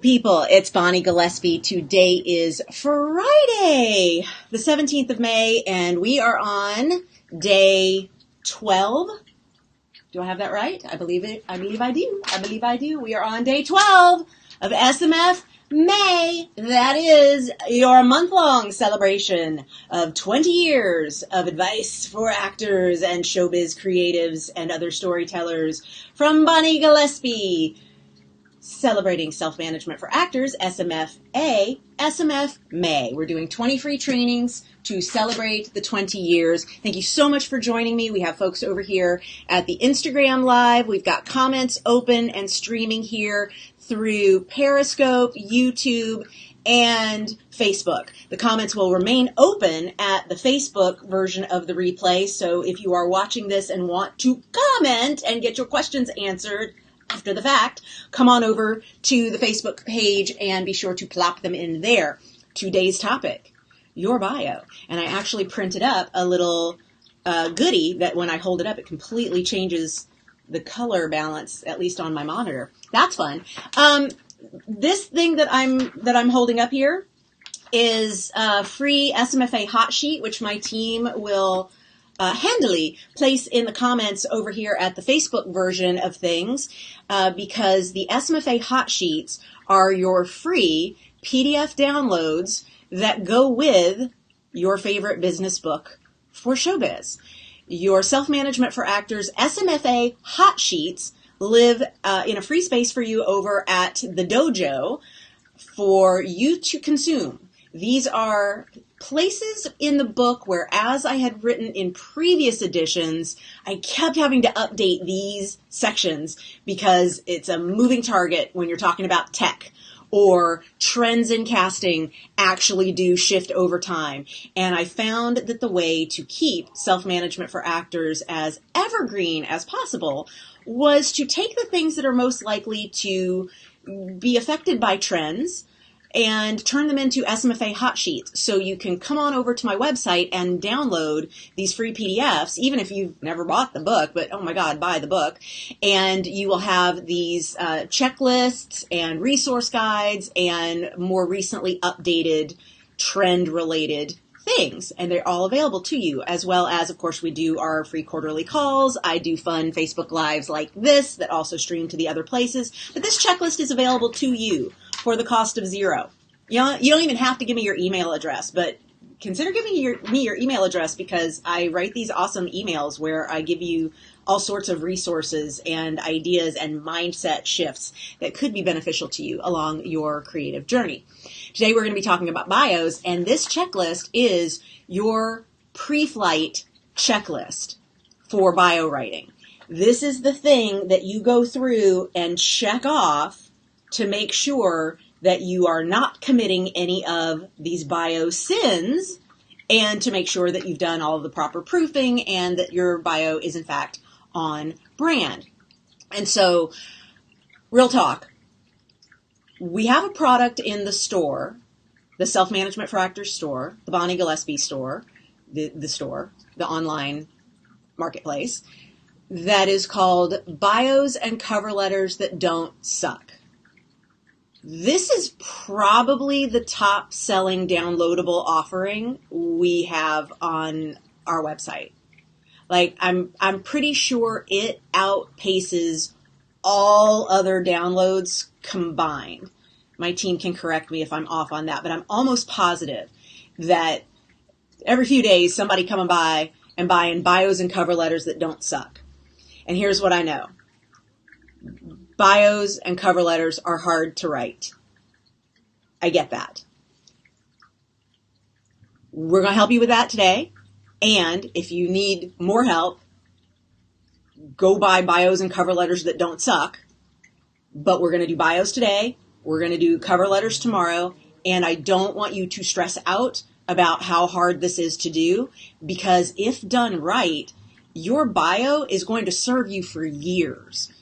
People, it's Bonnie Gillespie. Today is Friday, the 17th of May, and we are on day 12. Do I have that right? I believe it. I believe I do. We are on day 12 of SMF May. That is your month-long celebration of 20 years of advice for actors and showbiz creatives and other storytellers from Bonnie Gillespie. Celebrating Self-Management for Actors, SMFA, SMF May. We're doing 20 free trainings to celebrate the 20 years. Thank you so much for joining me. We have folks over here at the Instagram Live. We've got comments open and streaming here through Periscope, YouTube, and Facebook. The comments will remain open at the Facebook version of the replay. So if you are watching this and want to comment and get your questions answered after the fact, come on over to the Facebook page and be sure to plop them in there. Today's topic, your bio. And I actually printed up a little goodie that when I hold it up, it completely changes the color balance, at least on my monitor. That's fun. This thing that I'm holding up here is a free SMFA hot sheet, which my team will handily place in the comments over here at the Facebook version of things, because the SMFA hot sheets are your free PDF downloads that go with your favorite business book for showbiz. Your Self-Management for Actors SMFA hot sheets live in a free space for you over at the dojo for you to consume. These are places in the book where, as I had written in previous editions, I kept having to update these sections because it's a moving target when you're talking about tech, or trends in casting actually do shift over time. And I found that the way to keep Self-Management for Actors as evergreen as possible was to take the things that are most likely to be affected by trends and turn them into SMFA hot sheets. So you can come on over to my website and download these free PDFs, even if you've never bought the book, but oh my God, buy the book. And you will have these checklists and resource guides and more recently updated trend-related things. And they're all available to you, as well as, of course, we do our free quarterly calls. I do fun Facebook Lives like this that also stream to the other places. But this checklist is available to you for the cost of $0. You don't even have to give me your email address, but consider giving me your email address, because I write these awesome emails where I give you all sorts of resources and ideas and mindset shifts that could be beneficial to you along your creative journey. Today we're going to be talking about bios, and this checklist is your pre-flight checklist for bio writing. This is the thing that you go through and check off to make sure that you are not committing any of these bio sins, and to make sure that you've done all of the proper proofing and that your bio is in fact on brand. And so, real talk, we have a product in the store, the Self-Management for Actors store, the Bonnie Gillespie store, the store, the online marketplace, that is called Bios and Cover Letters That Don't Suck. This is probably the top selling downloadable offering we have on our website. Like, I'm pretty sure it outpaces all other downloads combined. My team can correct me if I'm off on that, but I'm almost positive that every few days somebody coming by and buying bios and cover letters that don't suck. And here's what I know. Bios and cover letters are hard to write. I get that. We're going to help you with that today. And if you need more help, go buy bios and cover letters that don't suck. But we're going to do bios today. We're going to do cover letters tomorrow. And I don't want you to stress out about how hard this is to do, because if done right, your bio is going to serve you for years.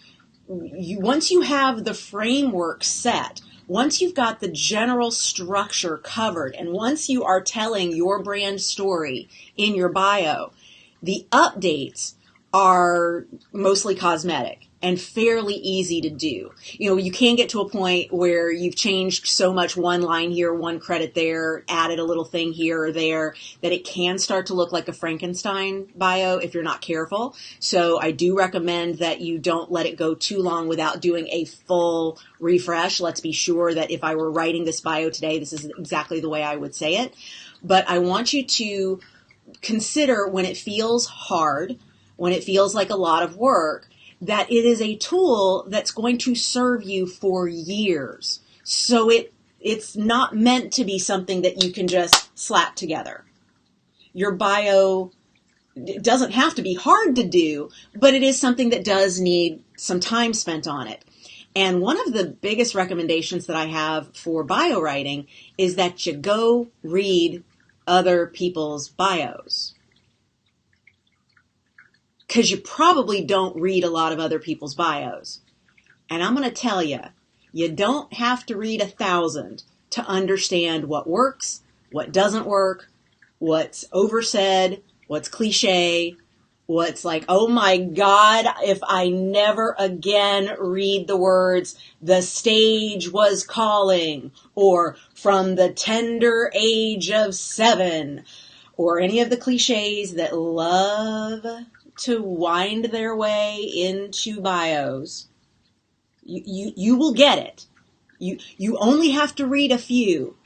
Once you have the framework set, once you've got the general structure covered, and once you are telling your brand story in your bio, the updates are mostly cosmetic. and fairly easy to do. You know, you can get to a point where you've changed so much, one line here, one credit there, added a little thing here or there, that it can start to look like a Frankenstein bio if you're not careful. So I do recommend that you don't let it go too long without doing a full refresh. Let's be sure that if I were writing this bio today, this is exactly the way I would say it. But I want you to consider, when it feels hard, when it feels like a lot of work, that it is a tool that's going to serve you for years. So it's not meant to be something that you can just slap together. Your bio doesn't have to be hard to do, but it is something that does need some time spent on it. And one of the biggest recommendations that I have for bio writing is that you go read other people's bios. Because you probably don't read a lot of other people's bios. And I'm going to tell you, you don't have to read 1,000 to understand what works, what doesn't work, what's oversaid, what's cliche, what's like, oh my God, if I never again read the words, the stage was calling, or from the tender age of 7, or any of the cliches that love to wind their way into bios. You will get it. You only have to read a few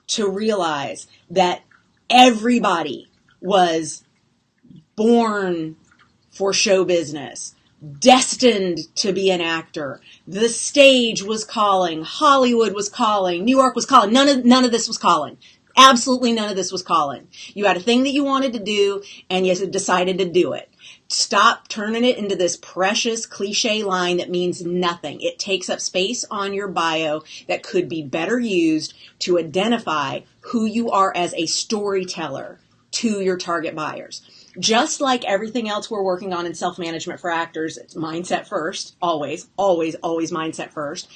to realize that everybody was born for show business, destined to be an actor. The stage was calling, Hollywood was calling, New York was calling. None of this was calling. Absolutely none of this was calling. You had a thing that you wanted to do, and you decided to do it. Stop turning it into this precious cliche line that means nothing. It takes up space on your bio that could be better used to identify who you are as a storyteller to your target buyers. Just like everything else we're working on in self-management for actors, it's mindset first, always, always, always mindset first.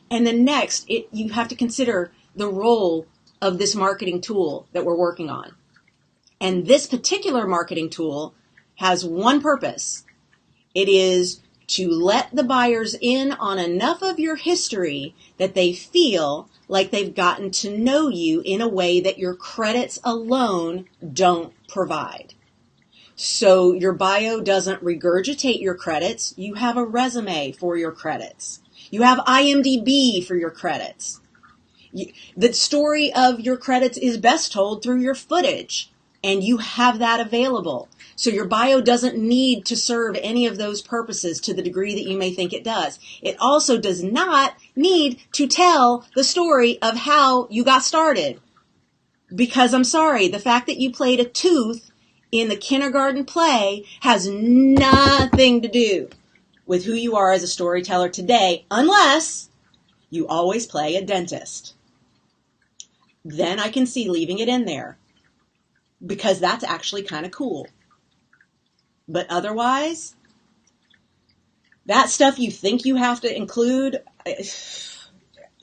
And then next, you have to consider the role of this marketing tool that we're working on. And this particular marketing tool has one purpose. It is to let the buyers in on enough of your history that they feel like they've gotten to know you in a way that your credits alone don't provide. So your bio doesn't regurgitate your credits. You have a resume for your credits. You have IMDb for your credits. The story of your credits is best told through your footage, and you have that available. So your bio doesn't need to serve any of those purposes to the degree that you may think it does. It also does not need to tell the story of how you got started. Because I'm sorry, the fact that you played a tooth in the kindergarten play has nothing to do with who you are as a storyteller today, unless you always play a dentist. Then I can see leaving it in there, because that's actually kind of cool. But otherwise, that stuff you think you have to include,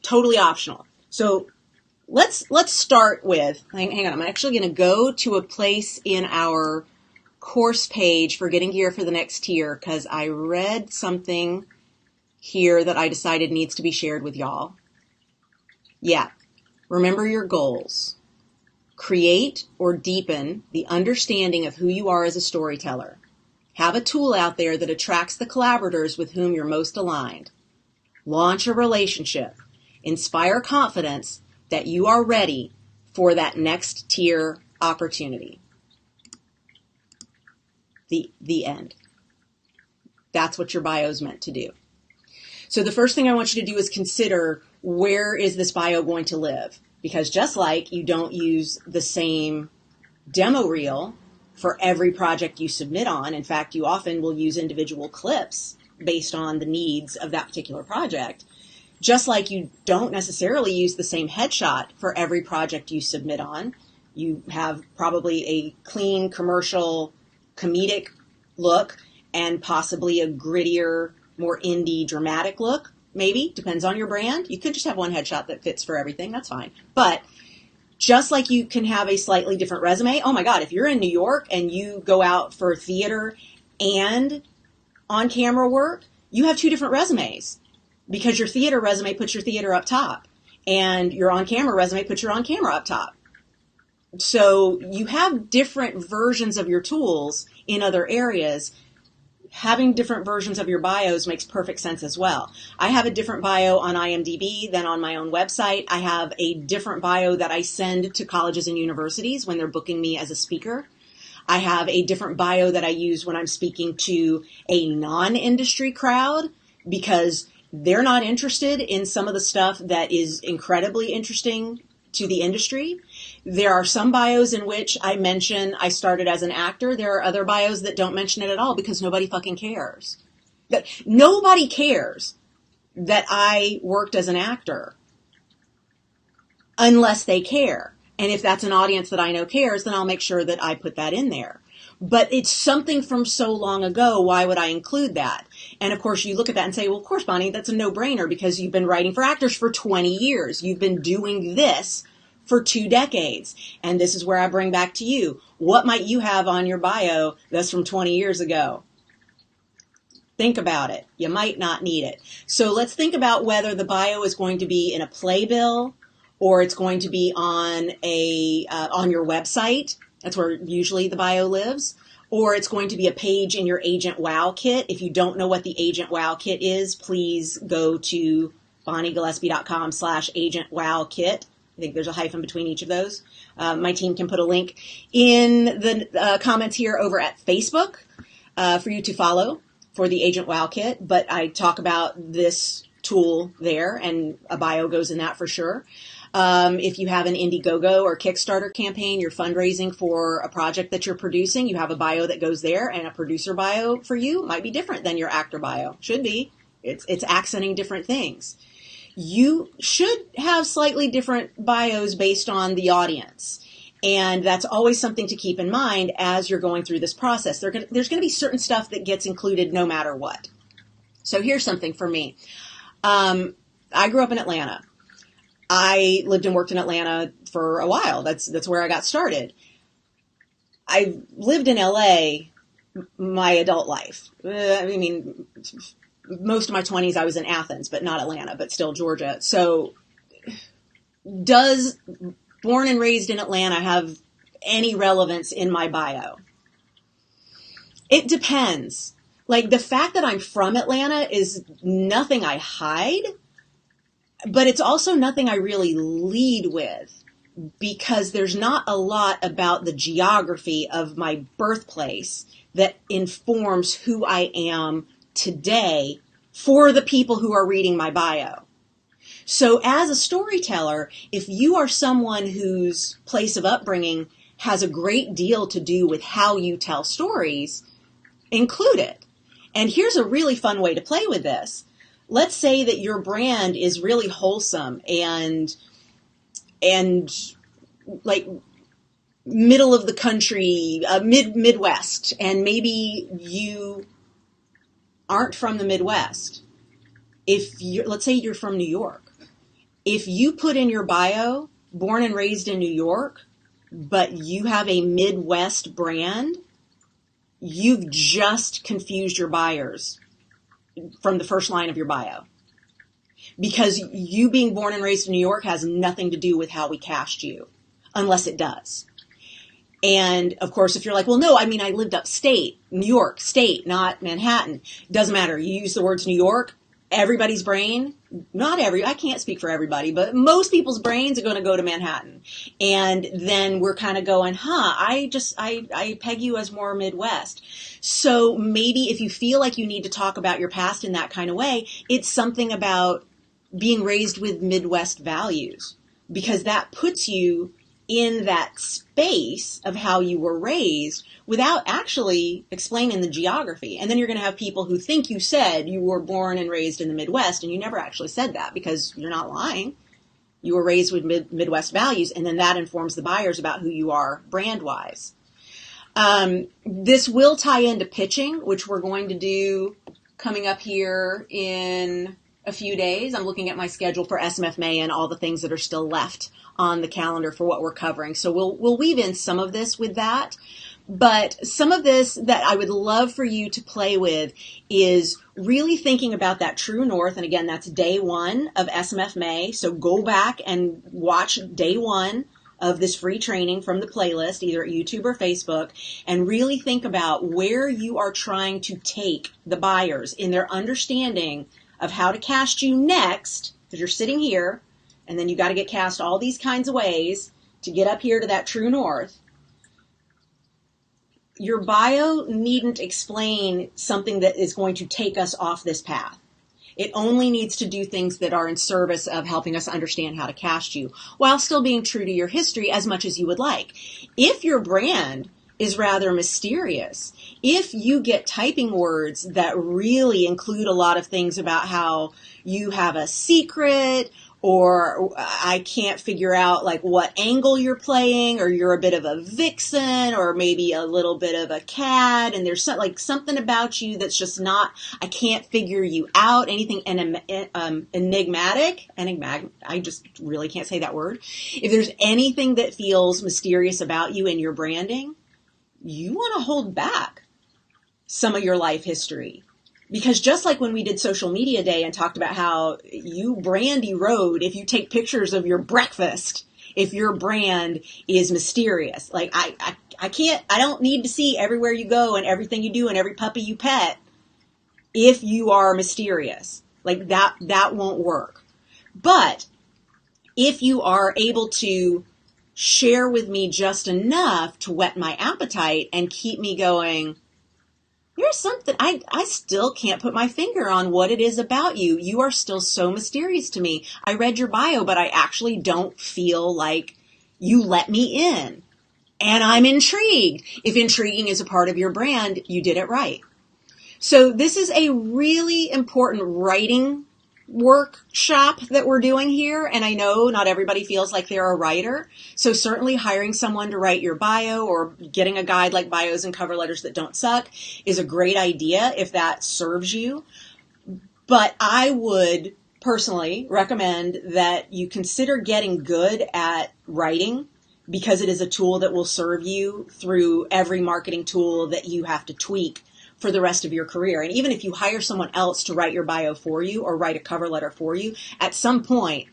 totally optional. So let's start with, hang on, I'm actually going to go to a place in our course page for getting gear for the next tier, because I read something here that I decided needs to be shared with y'all. Yeah, remember your goals. Create or deepen the understanding of who you are as a storyteller. Have a tool out there that attracts the collaborators with whom you're most aligned. Launch a relationship. Inspire confidence that you are ready for that next tier opportunity. The end. That's what your bio is meant to do. So the first thing I want you to do is consider, where is this bio going to live? Because just like you don't use the same demo reel for every project you submit on, in fact, you often will use individual clips based on the needs of that particular project. Just like you don't necessarily use the same headshot for every project you submit on. You have probably a clean, commercial, comedic look and possibly a grittier, more indie, dramatic look. Maybe, depends on your brand. You could just have one headshot that fits for everything. That's fine. But just like you can have a slightly different resume, oh my God, if you're in New York and you go out for theater and on-camera work, you have two different resumes because your theater resume puts your theater up top and your on-camera resume puts your on-camera up top. So you have different versions of your tools in other areas. Having different versions of your bios makes perfect sense as well. I have a different bio on IMDb than on my own website. I have a different bio that I send to colleges and universities when they're booking me as a speaker. I have a different bio that I use when I'm speaking to a non-industry crowd because they're not interested in some of the stuff that is incredibly interesting to the industry. There are some bios in which I mention I started as an actor. There are other bios that don't mention it at all because nobody fucking cares. Nobody cares that I worked as an actor unless they care. And if that's an audience that I know cares, then I'll make sure that I put that in there. But it's something from so long ago, why would I include that? And of course, you look at that and say, well, of course, Bonnie, that's a no-brainer because you've been writing for actors for 20 years. You've been doing this for 2 decades. And this is where I bring back to you. What might you have on your bio that's from 20 years ago? Think about it. You might not need it. So let's think about whether the bio is going to be in a playbill or it's going to be on on your website. That's where usually the bio lives. Or it's going to be a page in your Agent Wow kit. If you don't know what the Agent Wow kit is, please go to BonnieGillespie.com/Agent Wow kit. I think there's a hyphen between each of those. My team can put a link in the comments here over at Facebook for you to follow for the Agent Wow kit. But I talk about this tool there, and a bio goes in that for sure. If you have an Indiegogo or Kickstarter campaign, you're fundraising for a project that you're producing, you have a bio that goes there, and a producer bio for you might be different than your actor bio. Should be. It's accenting different things. You should have slightly different bios based on the audience. And that's always something to keep in mind as you're going through this process. There's going to be certain stuff that gets included no matter what. So here's something for me. I grew up in Atlanta. I lived and worked in Atlanta for a while. That's where I got started. I lived in LA my adult life. Most of my 20s I was in Athens, but not Atlanta, but still Georgia. So does born and raised in Atlanta have any relevance in my bio? It depends. Like the fact that I'm from Atlanta is nothing I hide. But it's also nothing I really lead with because there's not a lot about the geography of my birthplace that informs who I am today for the people who are reading my bio. So as a storyteller, if you are someone whose place of upbringing has a great deal to do with how you tell stories, include it. And here's a really fun way to play with this. Let's say that your brand is really wholesome and like middle of the country, Midwest, and maybe you aren't from the Midwest. Let's say you're from New York. If you put in your bio, born and raised in New York, but you have a Midwest brand, you've just confused your buyers from the first line of your bio. Because you being born and raised in New York has nothing to do with how we cast you, unless it does. And of course, if you're like, well, no, I lived upstate, New York State, not Manhattan. Doesn't matter. You use the words New York, everybody's brain, I can't speak for everybody, but most people's brains are going to go to Manhattan. And then we're kind of going, I peg you as more Midwest. So maybe if you feel like you need to talk about your past in that kind of way, it's something about being raised with Midwest values, because that puts you in that space of how you were raised without actually explaining the geography. And then you're going to have people who think you said you were born and raised in the Midwest, and you never actually said that because you're not lying. You were raised with Midwest values, and then that informs the buyers about who you are brand-wise. This will tie into pitching, which we're going to do coming up here in a few days. I'm looking at my schedule for SMF May and all the things that are still left on the calendar for what we're covering. So we'll weave in some of this with that. But some of this that I would love for you to play with is really thinking about that true north. And again, that's day 1 of SMF May. So go back and watch day 1 of this free training from the playlist, either at YouTube or Facebook, and really think about where you are trying to take the buyers in their understanding of how to cast you next, because you're sitting here, and then you got to get cast all these kinds of ways to get up here to that true north. Your bio needn't explain something that is going to take us off this path. It only needs to do things that are in service of helping us understand how to cast you, while still being true to your history as much as you would like. If your brand is rather mysterious, if you get typing words that really include a lot of things about how you have a secret, or I can't figure out like what angle you're playing, or you're a bit of a vixen, or maybe a little bit of a cad, and there's something about you that's just not, I can't figure you out, anything enigmatic, I just really can't say that word. If there's anything that feels mysterious about you in your branding, you want to hold back some of your life history. Because just like when we did social media day and talked about how you brand erode if you take pictures of your breakfast, if your brand is mysterious. Like I don't need to see everywhere you go and everything you do and every puppy you pet if you are mysterious. Like that won't work. But if you are able to share with me just enough to whet my appetite and keep me going, there's something, I still can't put my finger on what it is about you. You are still so mysterious to me. I read your bio, but I actually don't feel like you let me in. And I'm intrigued. If intriguing is a part of your brand, you did it right. So this is a really important writing workshop that we're doing here. And I know not everybody feels like they're a writer. So certainly hiring someone to write your bio or getting a guide like Bios and Cover Letters That Don't Suck is a great idea if that serves you. But I would personally recommend that you consider getting good at writing, because it is a tool that will serve you through every marketing tool that you have to tweak for the rest of your career. And even if you hire someone else to write your bio for you or write a cover letter for you, at some point,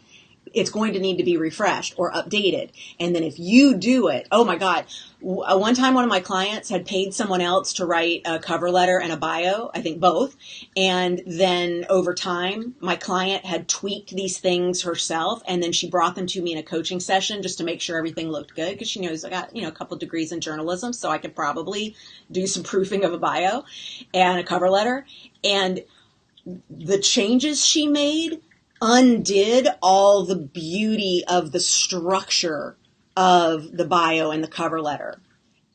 it's going to need to be refreshed or updated. And then if you do it, oh my God. One time one of my clients had paid someone else to write a cover letter and a bio, I think both. And then over time, my client had tweaked these things herself. And then she brought them to me in a coaching session just to make sure everything looked good. Because she knows I got, a couple of degrees in journalism, so I could probably do some proofing of a bio and a cover letter. And the changes she made undid all the beauty of the structure of the bio and the cover letter.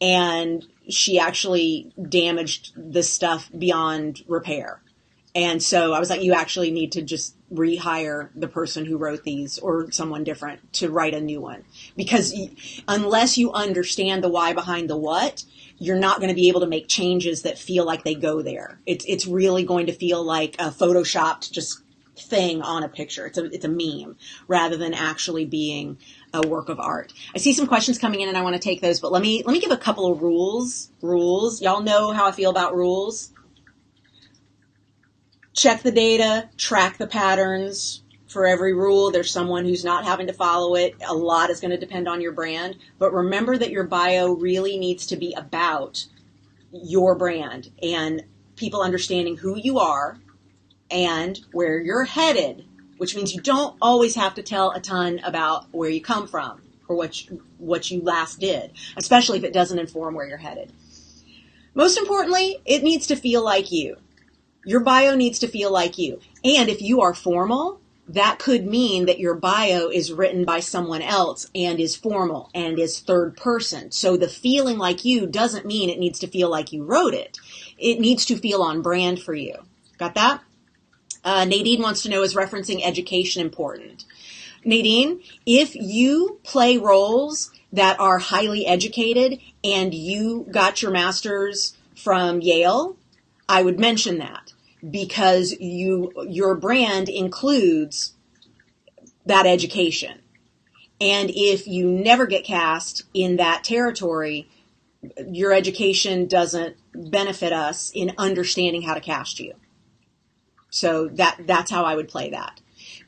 And she actually damaged the stuff beyond repair. And so I was like, you actually need to just rehire the person who wrote these or someone different to write a new one. Because unless you understand the why behind the what, you're not going to be able to make changes that feel like they go there. It's really going to feel like a photoshopped just thing on a picture. It's a meme rather than actually being a work of art. I see some questions coming in and I want to take those, but let me give a couple of rules. Y'all know how I feel about rules. Check the data, track the patterns. For every rule, there's someone who's not having to follow it. A lot is going to depend on your brand, but remember that your bio really needs to be about your brand and people understanding who you are and where you're headed, which means you don't always have to tell a ton about where you come from or what you last did, especially if it doesn't inform where you're headed. Most importantly, it needs to feel like you. Your bio needs to feel like you. And if you are formal, that could mean that your bio is written by someone else and is formal and is third person. So the feeling like you doesn't mean it needs to feel like you wrote it. It needs to feel on brand for you. Got that? Nadine wants to know, is referencing education important? Nadine, if you play roles that are highly educated and you got your master's from Yale, I would mention that because your brand includes that education. And if you never get cast in that territory, your education doesn't benefit us in understanding how to cast you. So that's how I would play that.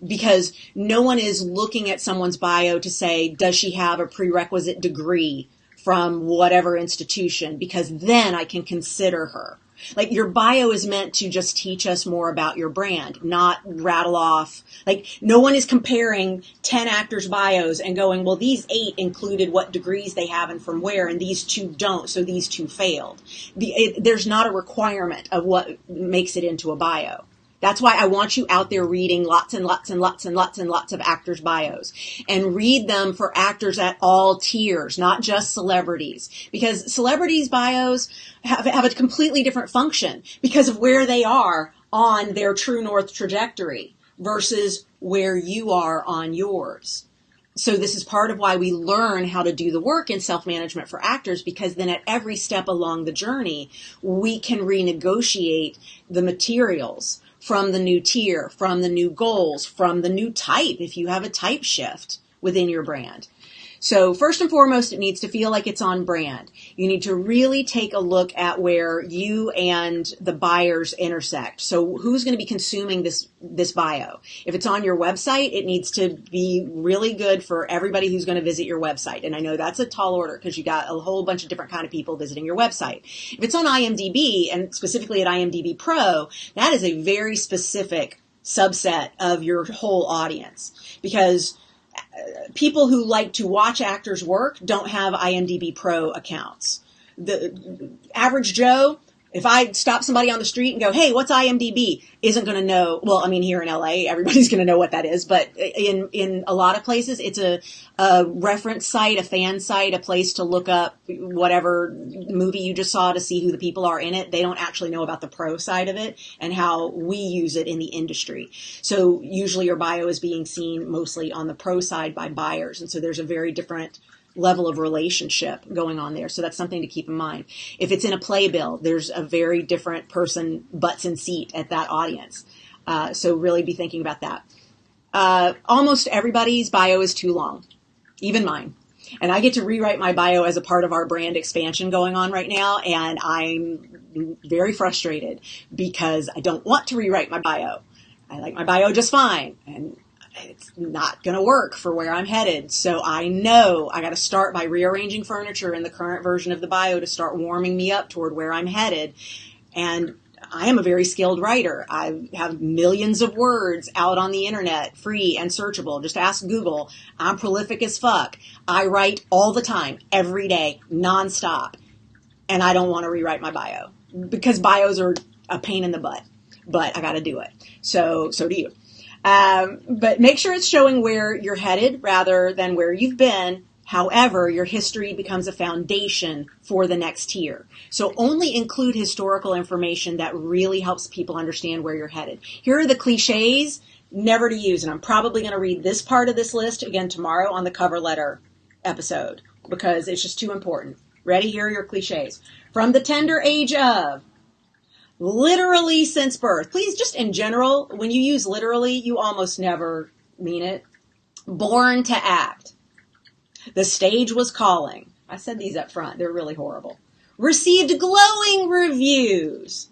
Because no one is looking at someone's bio to say, does she have a prerequisite degree from whatever institution? Because then I can consider her. Like, your bio is meant to just teach us more about your brand, not rattle off. Like, no one is comparing 10 actors' bios and going, well, these 8 included what degrees they have and from where, and these 2 don't, so these 2 failed. There's not a requirement of what makes it into a bio. That's why I want you out there reading lots and lots and lots and lots and lots of actors' bios, and read them for actors at all tiers, not just celebrities, because celebrities' bios have a completely different function because of where they are on their true north trajectory versus where you are on yours. So this is part of why we learn how to do the work in self-management for actors, because then at every step along the journey, we can renegotiate the materials from the new tier, from the new goals, from the new type, if you have a type shift within your brand. So first and foremost, it needs to feel like it's on brand. You need to really take a look at where you and the buyers intersect. So who's going to be consuming this bio? If it's on your website, it needs to be really good for everybody who's going to visit your website. And I know that's a tall order because you got a whole bunch of different kind of people visiting your website. If it's on IMDb, and specifically at IMDb Pro, that is a very specific subset of your whole audience, because people who like to watch actors work don't have IMDb Pro accounts. The average Joe, if I stop somebody on the street and go, hey, what's IMDb? Isn't going to know. Well, I mean, here in LA, everybody's going to know what that is. But in a lot of places, it's a reference site, a fan site, a place to look up whatever movie you just saw to see who the people are in it. They don't actually know about the pro side of it and how we use it in the industry. So usually your bio is being seen mostly on the pro side by buyers. And so there's a very different level of relationship going on there. So that's something to keep in mind. If it's in a playbill, there's a very different person butts in seat at that audience. So really be thinking about that. Almost everybody's bio is too long, even mine. And I get to rewrite my bio as a part of our brand expansion going on right now. And I'm very frustrated because I don't want to rewrite my bio. I like my bio just fine. And it's not going to work for where I'm headed. So I know I got to start by rearranging furniture in the current version of the bio to start warming me up toward where I'm headed. And I am a very skilled writer. I have millions of words out on the internet, free and searchable. Just ask Google. I'm prolific as fuck. I write all the time, every day, nonstop. And I don't want to rewrite my bio because bios are a pain in the butt, but I got to do it. So do you. But make sure it's showing where you're headed rather than where you've been. However, your history becomes a foundation for the next tier. So only include historical information that really helps people understand where you're headed. Here are the cliches never to use. And I'm probably going to read this part of this list again tomorrow on the cover letter episode because it's just too important. Ready? Here are your cliches. From the tender age of, literally since birth. Please, just in general, when you use literally, you almost never mean it. Born to act. The stage was calling. I said these up front. They're really horrible. Received glowing reviews.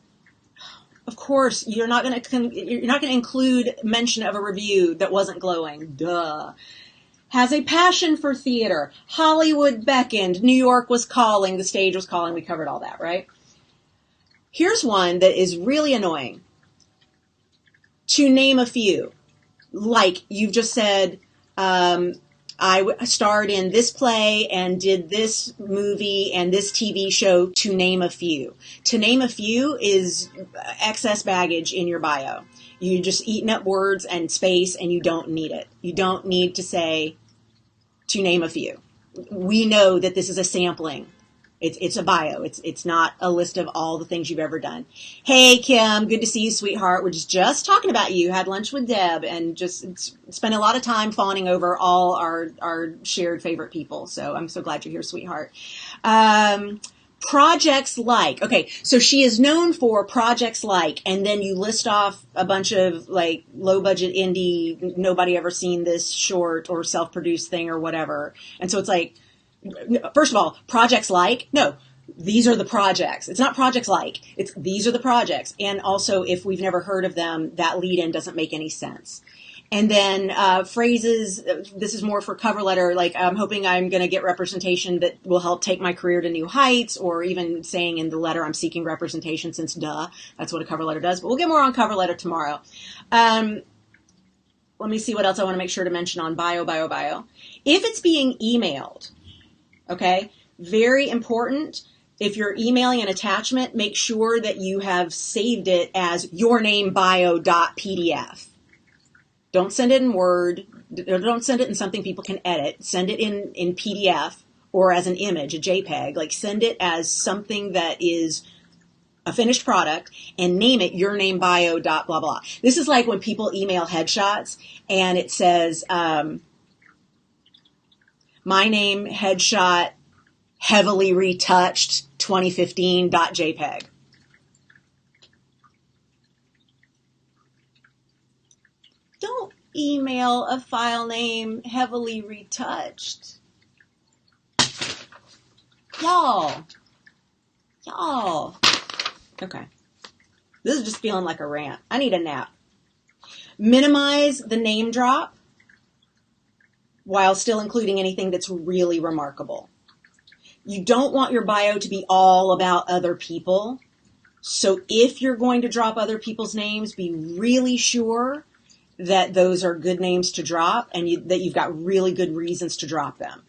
Of course, you're not going to include mention of a review that wasn't glowing. Duh. Has a passion for theater. Hollywood beckoned. New York was calling. The stage was calling. We covered all that, right? Here's one that is really annoying. To name a few. Like you've just said, I starred in this play and did this movie and this TV show, to name a few. To name a few is excess baggage in your bio. You're just eating up words and space and you don't need it. You don't need to say, to name a few. We know that this is a sampling. It's a bio. It's not a list of all the things you've ever done. Hey, Kim, good to see you, sweetheart. We're just talking about you. Had lunch with Deb and just spent a lot of time fawning over all our shared favorite people. So I'm so glad you're here, sweetheart. Projects like. Okay, so she is known for projects like, and then you list off a bunch of like low budget indie, nobody ever seen this short or self-produced thing or whatever. And so it's like, first of all, projects like, no, these are the projects. It's not projects like, it's these are the projects. And also, if we've never heard of them, that lead-in doesn't make any sense. And then phrases, this is more for cover letter, like I'm hoping I'm going to get representation that will help take my career to new heights, or even saying in the letter I'm seeking representation since that's what a cover letter does. But we'll get more on cover letter tomorrow. Let me see what else I want to make sure to mention on bio. If it's being emailed, okay, very important. If you're emailing an attachment, make sure that you have saved it as yournamebio.pdf. Don't send it in Word. Don't send it in something people can edit. Send it in PDF or as an image, a JPEG. Like send it as something that is a finished product and name it your name bio dot blah blah. This is like when people email headshots and it says my name headshot heavily retouched 2015.jpg. Don't email a file name heavily retouched. Y'all. Okay. This is just feeling like a rant. I need a nap. Minimize the name drop while still including anything that's really remarkable. You don't want your bio to be all about other people. So if you're going to drop other people's names, be really sure that those are good names to drop and that you've got really good reasons to drop them.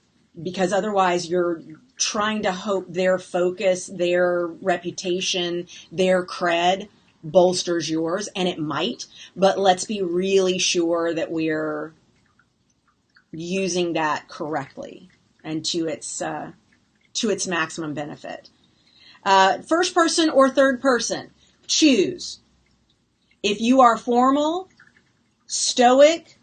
Because otherwise you're trying to hope their focus, their reputation, their cred bolsters yours, and it might, but let's be really sure that we're using that correctly and to its maximum benefit. First person or third person, choose. If you are formal, stoic,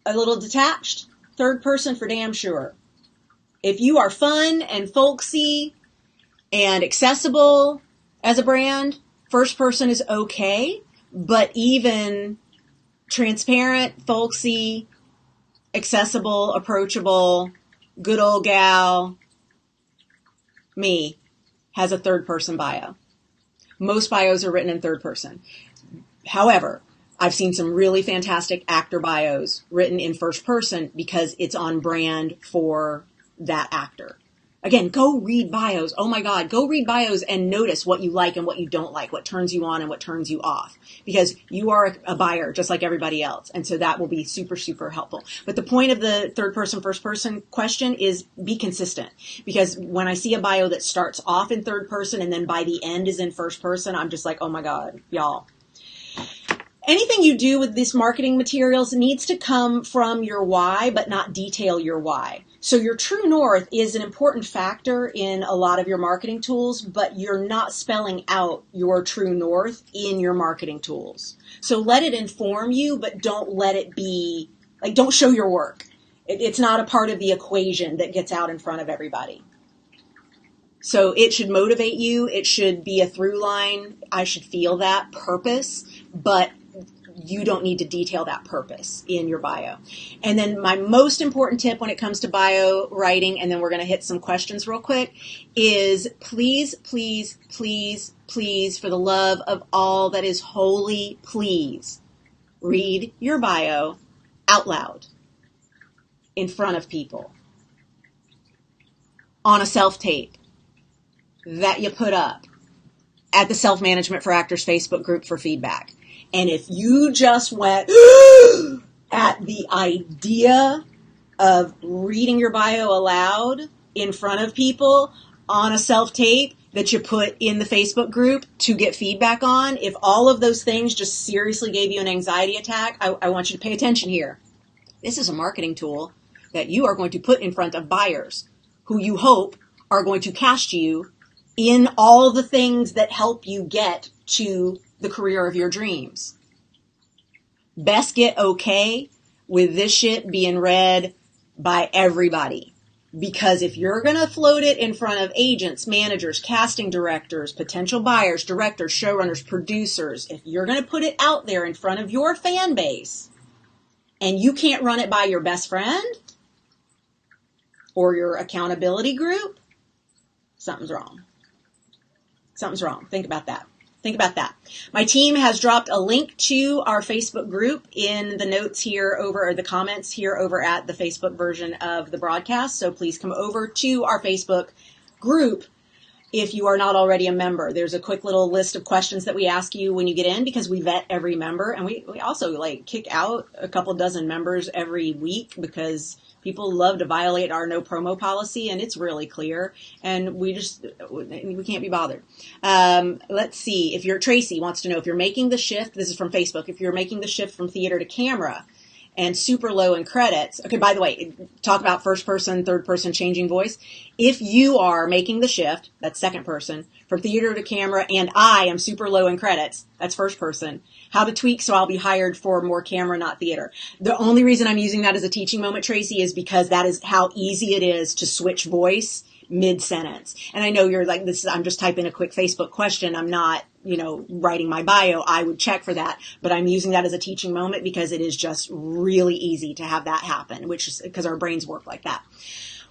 a little detached, third person for damn sure. If you are fun and folksy and accessible as a brand, first person is okay, but even transparent, folksy, accessible, approachable, good old gal, me, has a third person bio. Most bios are written in third person. However, I've seen some really fantastic actor bios written in first person because it's on brand for that actor. Again, go read bios. Oh my God, go read bios and notice what you like and what you don't like, what turns you on and what turns you off. Because you are a buyer just like everybody else. And so that will be super, super helpful. But the point of the third person, first person question is be consistent. Because when I see a bio that starts off in third person and then by the end is in first person, I'm just like, oh my God, y'all. Anything you do with these marketing materials needs to come from your why, but not detail your why. So your true north is an important factor in a lot of your marketing tools, but you're not spelling out your true north in your marketing tools. So let it inform you, but don't let it be, like, don't show your work. It's not a part of the equation that gets out in front of everybody. So it should motivate you. It should be a through line. I should feel that purpose, but you don't need to detail that purpose in your bio. And then my most important tip when it comes to bio writing, and then we're going to hit some questions real quick, is please, please, please, please, for the love of all that is holy, please read your bio out loud in front of people on a self-tape that you put up at the Self-Management for Actors Facebook group for feedback. And if you just went at the idea of reading your bio aloud in front of people on a self-tape that you put in the Facebook group to get feedback on, if all of those things just seriously gave you an anxiety attack, I want you to pay attention here. This is a marketing tool that you are going to put in front of buyers who you hope are going to cast you in all the things that help you get to the career of your dreams. Best get okay with this shit being read by everybody. Because if you're going to float it in front of agents, managers, casting directors, potential buyers, directors, showrunners, producers, if you're going to put it out there in front of your fan base and you can't run it by your best friend, or your accountability group, something's wrong. Something's wrong. Think about that. Think about that. My team has dropped a link to our Facebook group in the notes here over, or the comments here over at the Facebook version of the broadcast. So please come over to our Facebook group if you are not already a member. There's a quick little list of questions that we ask you when you get in, because we vet every member. And we also kick out a couple dozen members every week because people love to violate our no promo policy, and it's really clear, and we can't be bothered. Let's see. Tracy wants to know if you're making the shift. This is from Facebook. If you're making the shift from theater to camera and super low in credits. Okay, by the way, talk about first person, third person, changing voice. If you are making the shift, that's second person, from theater to camera, and I am super low in credits, that's first person. How to tweak so I'll be hired for more camera, not theater. The only reason I'm using that as a teaching moment, Tracy, is because that is how easy it is to switch voice mid-sentence. And I know you're like, I'm just typing a quick Facebook question. I'm not, writing my bio. I would check for that, but I'm using that as a teaching moment because it is just really easy to have that happen, which is because our brains work like that.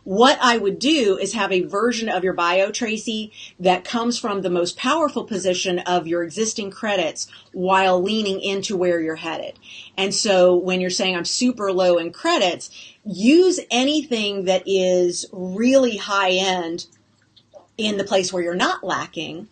What I would do is have a version of your bio, Tracy, that comes from the most powerful position of your existing credits while leaning into where you're headed. And so when you're saying I'm super low in credits, use anything that is really high end in the place where you're not lacking,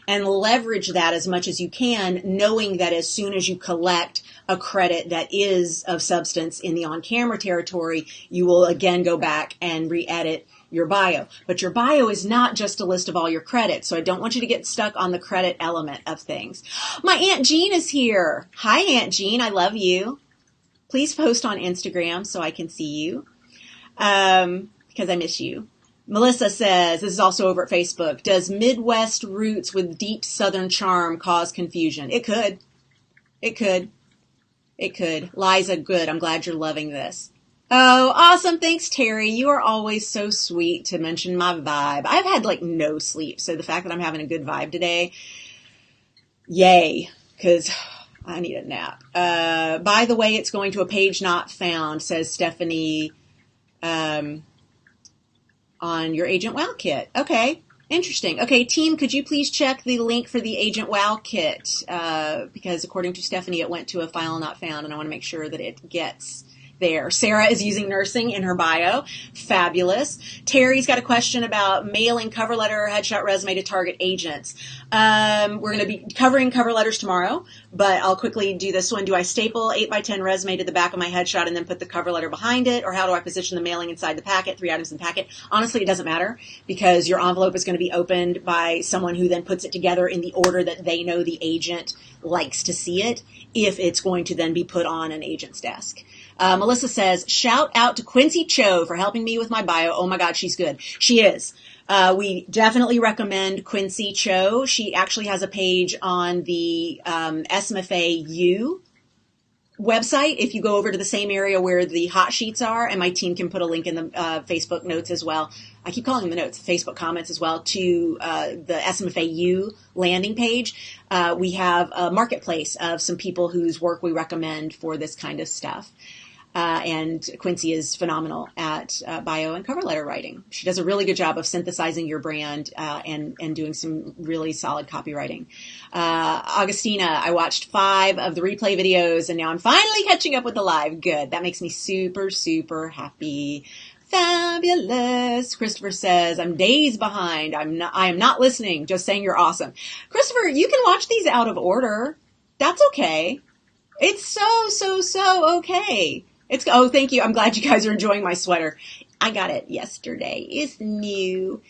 and leverage that as much as you can, knowing that as soon as you collect a credit that is of substance in the on-camera territory, you will again go back and re-edit your bio. But your bio is not just a list of all your credits, so I don't want you to get stuck on the credit element of things. My Aunt Jean is here. Hi, Aunt Jean. I love you. Please post on Instagram so I can see you, because I miss you. Melissa says, this is also over at Facebook, does Midwest roots with deep Southern charm cause confusion? It could. It could. It could. Liza, good. I'm glad you're loving this. Oh, awesome. Thanks, Terry. You are always so sweet to mention my vibe. I've had no sleep, so the fact that I'm having a good vibe today, yay, because I need a nap. By the way, it's going to a page not found, says Stephanie, on your Agent Wow kit. Okay, interesting. Okay, team, could you please check the link for the Agent Wow kit? Because according to Stephanie, it went to a file not found, and I want to make sure that it gets there. Sarah is using nursing in her bio. Fabulous. Terry's got a question about mailing cover letter or headshot resume to target agents. We're going to be covering cover letters tomorrow, but I'll quickly do this one. Do I staple 8x10 resume to the back of my headshot and then put the cover letter behind it? Or how do I position the mailing inside the packet? 3 items in the packet. Honestly, it doesn't matter because your envelope is going to be opened by someone who then puts it together in the order that they know the agent likes to see it, if it's going to then be put on an agent's desk. Melissa says, shout out to Quincy Cho for helping me with my bio. Oh my God, she's good. She is. We definitely recommend Quincy Cho. She actually has a page on the SMFAU website. If you go over to the same area where the hot sheets are, and my team can put a link in the Facebook notes as well. I keep calling them the notes, Facebook comments as well, to the SMFAU landing page. We have a marketplace of some people whose work we recommend for this kind of stuff. And Quincy is phenomenal at bio and cover letter writing. She does a really good job of synthesizing your brand and doing some really solid copywriting. Augustina, I watched 5 of the replay videos, and now I'm finally catching up with the live. Good. That makes me super, super happy. Fabulous. Christopher says, I'm days behind. I am not listening. Just saying you're awesome. Christopher, you can watch these out of order. That's okay. It's so okay. Oh, thank you. I'm glad you guys are enjoying my sweater. I got it yesterday. It's new.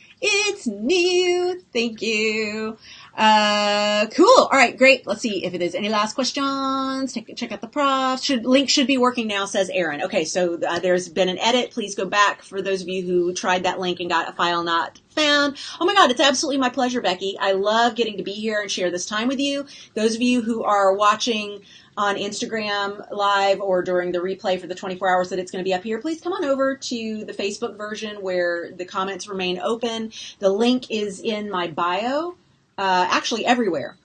Thank you. Cool. All right, great. Let's see if it is any last questions. Check out the props. Link should be working now, says Aaron. Okay, so there's been an edit. Please go back for those of you who tried that link and got a file not found. Oh my God, it's absolutely my pleasure, Becky. I love getting to be here and share this time with you. Those of you who are watching on Instagram live or during the replay for the 24 hours that it's going to be up here, please come on over to the Facebook version where the comments remain open. The link is in my bio, actually everywhere.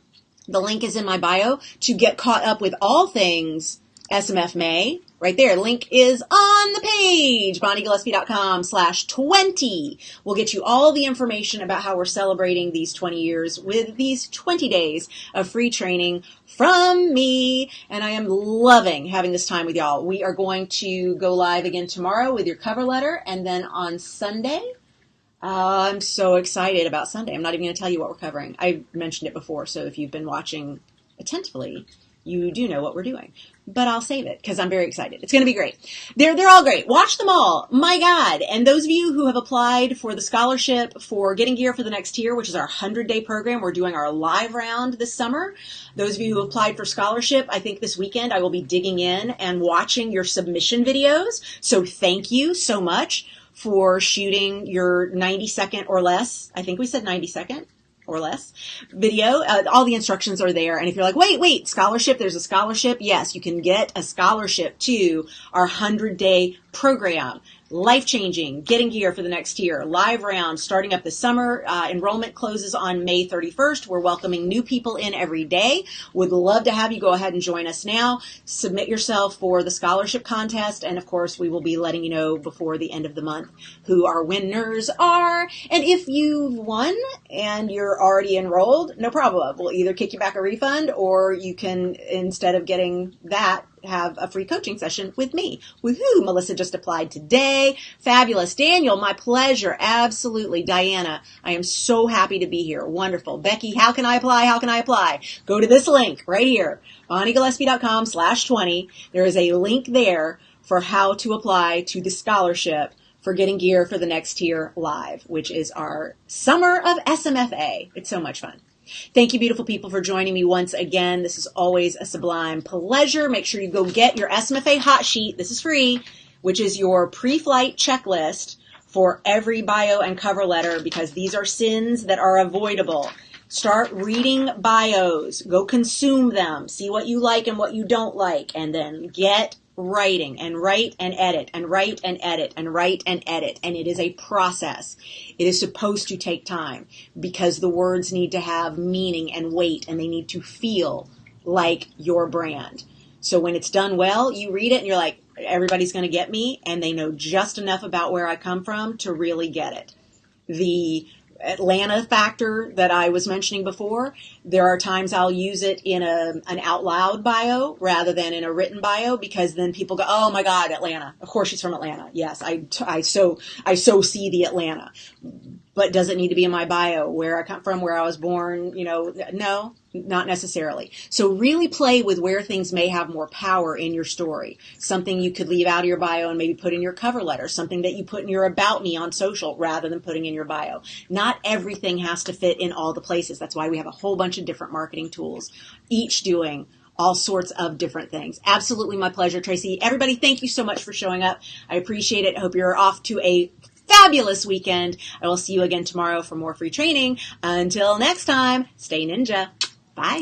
The link is in my bio to get caught up with all things SMF May. Right there, link is on the page, BonnieGillespie.com/20 will get you all the information about how we're celebrating these 20 years with these 20 days of free training from me. And I am loving having this time with y'all. We are going to go live again tomorrow with your cover letter. And then on Sunday, I'm so excited about Sunday. I'm not even going to tell you what we're covering. I mentioned it before, so if you've been watching attentively, you do know what we're doing. But I'll save it because I'm very excited. It's going to be great. They're all great. Watch them all. My God. And those of you who have applied for the scholarship for Getting Gear for the Next Year, which is our 100-day program, we're doing our live round this summer. Those of you who applied for scholarship, I think this weekend I will be digging in and watching your submission videos. So thank you so much for shooting your 90-second or less. I think we said 90-second. Or less video. All the instructions are there. And if you're like, wait, scholarship, there's a scholarship. Yes, you can get a scholarship to our 100-day program. Life-changing, Getting Gear for the Next Year, live round starting up this summer. Enrollment closes on May 31st. We're welcoming new people in every day. Would love to have you go ahead and join us now. Submit yourself for the scholarship contest. And of course, we will be letting you know before the end of the month who our winners are. And if you've won and you're already enrolled, no problem. We'll either kick you back a refund or you can, instead of getting that, have a free coaching session with me. Woohoo! Melissa just applied today. Fabulous. Daniel, my pleasure. Absolutely. Diana, I am so happy to be here. Wonderful. Becky, how can I apply? How can I apply? Go to this link right here, BonnieGillespie.com/20. There is a link there for how to apply to the scholarship for Getting Gear for the Next Year Live, which is our summer of SMFA. It's so much fun. Thank you, beautiful people, for joining me once again. This is always a sublime pleasure. Make sure you go get your SMFA hot sheet. This is free, which is your pre-flight checklist for every bio and cover letter, because these are sins that are avoidable. Start reading bios. Go consume them. See what you like and what you don't like. And then get writing and write and edit and write and edit and write and edit. And it is a process. It is supposed to take time because the words need to have meaning and weight, and they need to feel like your brand. So when it's done well, you read it and you're like, everybody's going to get me, and they know just enough about where I come from to really get it. The Atlanta factor that I was mentioning before, there are times I'll use it in an out loud bio rather than in a written bio, because then people go, oh my God, Atlanta. Of course she's from Atlanta. Yes, I so see the Atlanta. But does it need to be in my bio, where I come from, where I was born? No, not necessarily. So really play with where things may have more power in your story. Something you could leave out of your bio and maybe put in your cover letter. Something that you put in your about me on social rather than putting in your bio. Not everything has to fit in all the places. That's why we have a whole bunch of different marketing tools, each doing all sorts of different things. Absolutely my pleasure, Tracy. Everybody, thank you so much for showing up. I appreciate it. I hope you're off to a fabulous weekend. I will see you again tomorrow for more free training. Until next time, stay ninja.